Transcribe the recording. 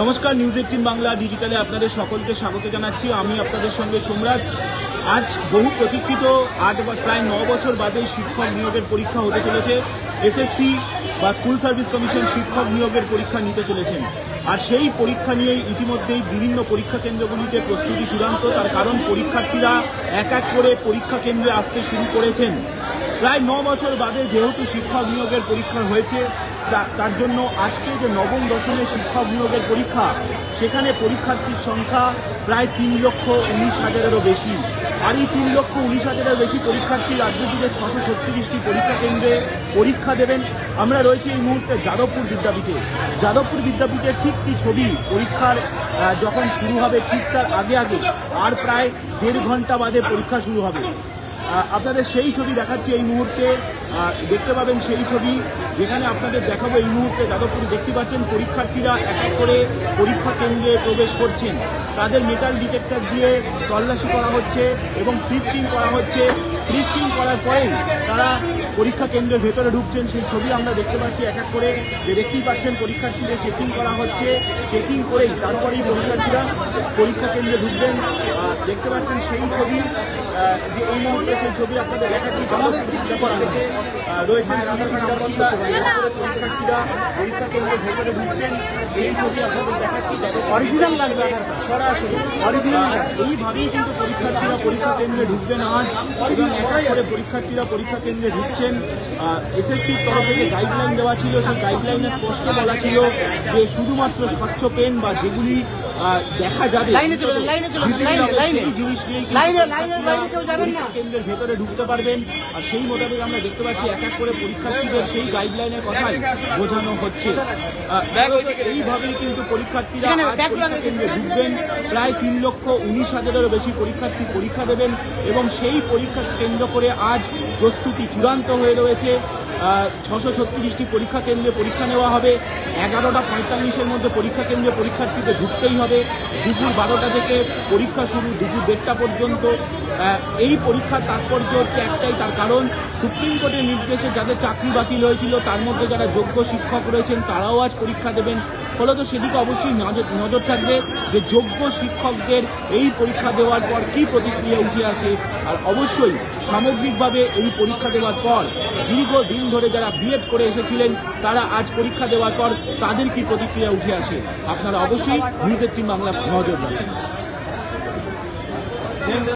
নমস্কার, নিউজ 18 বাংলা ডিজিটালে আপনাদের সকলকে স্বাগত জানাচ্ছি। আমি আপনাদের সঙ্গে সোমরাজ। আজ বহু প্রতীক্ষিত প্রায় 9 বছর বাদে শিক্ষক নিয়োগের পরীক্ষা হতে চলেছে। এসএসসি বা স্কুল সার্ভিস কমিশন শিক্ষক নিয়োগের পরীক্ষা নিতে চলেছেন। আর সেই পরীক্ষা নিয়েই ইতিমধ্যেই বিভিন্ন পরীক্ষা কেন্দ্রগুলিতে প্রস্তুতি চূড়ান্ত। তার কারণ পরীক্ষার্থীরা এক এক করে পরীক্ষা কেন্দ্রে আসতে শুরু করেছেন। প্রায় 9 বছর বাদে যেহেতু শিক্ষক নিয়োগের পরীক্ষা হয়েছে, তার জন্য আজকে যে নবম দশমের শিক্ষক নিয়োগের পরীক্ষা, সেখানে পরীক্ষার্থীর সংখ্যা প্রায় 3,19,000-এরও বেশি। আর এই 3,19,000-এর বেশি পরীক্ষার্থী রাজ্য জুড়ে 636টি পরীক্ষা কেন্দ্রে পরীক্ষা দেবেন। আমরা রয়েছি এই মুহূর্তে যাদবপুর বিদ্যাপীঠে। যাদবপুর বিদ্যাপীঠের ঠিক কি ছবি পরীক্ষার যখন শুরু হবে ঠিক তার আগে আর প্রায় 1.5 ঘন্টা বাদে পরীক্ষা শুরু হবে। আপনাদের সেই ছবি দেখাচ্ছি এই মুহূর্তে। দেখতে পাবেন সেই ছবি যেখানে আপনাদের দেখাবো। এই মুহূর্তে যাদবপুরে দেখতে পাচ্ছেন পরীক্ষার্থীরা এক এক করে পরীক্ষা কেন্দ্রে প্রবেশ করছেন। তাদের মেটাল ডিটেক্টর দিয়ে তল্লাশি করা হচ্ছে এবং ফ্রিস্কিং করা হচ্ছে। ফ্রিস্কিং করার পরেই তারা পরীক্ষা কেন্দ্রের ভেতরে ঢুকছেন। সেই ছবি আমরা দেখতে পাচ্ছি এক এক করে। যে দেখতেই পাচ্ছেন পরীক্ষার্থীদের চেকিং করা হচ্ছে। চেকিং করেই তারপরেই পরীক্ষার্থীরা পরীক্ষা কেন্দ্রে ঢুকবেন। দেখতে পাচ্ছেন সেই ছবি, যে এই মুহূর্তে সেই ছবি আপনাদের দেখাচ্ছি। যাদবপুর থেকে রয়েছেন পরীক্ষার্থীরা পরীক্ষা কেন্দ্রের ভেতরে ঢুকছেন, সেই ছবি আপনাদের দেখাচ্ছি। অরিজিনাল লাগবে সরাসরি এইভাবেই কিন্তু পরীক্ষার্থীরা পরীক্ষা কেন্দ্রে ঢুকবেন আজ, এবং এক এক করে পরীক্ষার্থীরা পরীক্ষা কেন্দ্রে ঢুকছেন। এসএসসির তরফ থেকে গাইডলাইন দেওয়া ছিল, সেই গাইডলাইনে স্পষ্ট বলা ছিল যে শুধুমাত্র স্বচ্ছ পেন বা যেগুলি দেখা যাবে সেই জিনিস নিয়েই পরীক্ষা কেন্দ্রের ভেতরে ঢুকতে পারবেন। আর সেই মোতাবেক আমরা দেখতে পাচ্ছি এক এক করে পরীক্ষার্থীদের সেই গাইডলাইনের কথাই বোঝানো হচ্ছে। এইভাবেই কিন্তু পরীক্ষার্থীরা পরীক্ষা কেন্দ্রে ঢুকবেন। প্রায় 3,19,000-এরও বেশি পরীক্ষার্থী পরীক্ষা দেবেন এবং সেই পরীক্ষা কেন্দ্র করে আজ প্রস্তুতি চূড়ান্ত হয়ে রয়েছে। 636টি পরীক্ষা কেন্দ্রে পরীক্ষা নেওয়া হবে। 11টা 45-এর মধ্যে পরীক্ষা কেন্দ্রে পরীক্ষার্থীদের ঢুকতেই হবে। দুপুর 12টা থেকে পরীক্ষা শুরু, দুপুর 1:30 পর্যন্ত। এই পরীক্ষার তাৎপর্য হচ্ছে একটাই, তার কারণ সুপ্রিম কোর্টের নির্দেশে যাদের চাকরি বাতিল হয়েছিল তার মধ্যে যারা যোগ্য শিক্ষক রয়েছেন তারাও আজ পরীক্ষা দেবেন। ফলত সেদিকে অবশ্যই নজর থাকবে যে যোগ্য শিক্ষকদের এই পরীক্ষা দেওয়ার পর কী প্রতিক্রিয়া উঠে আসে। আর অবশ্যই সামগ্রিকভাবে এই পরীক্ষা দেওয়ার পর দীর্ঘদিন ধরে যারা বিএড করে এসেছিলেন তারা আজ পরীক্ষা দেওয়ার পর তাদের কি প্রতিক্রিয়া উঠে আসে, আপনারা অবশ্যই নিউজ 18 বাংলা নজর রাখবেন।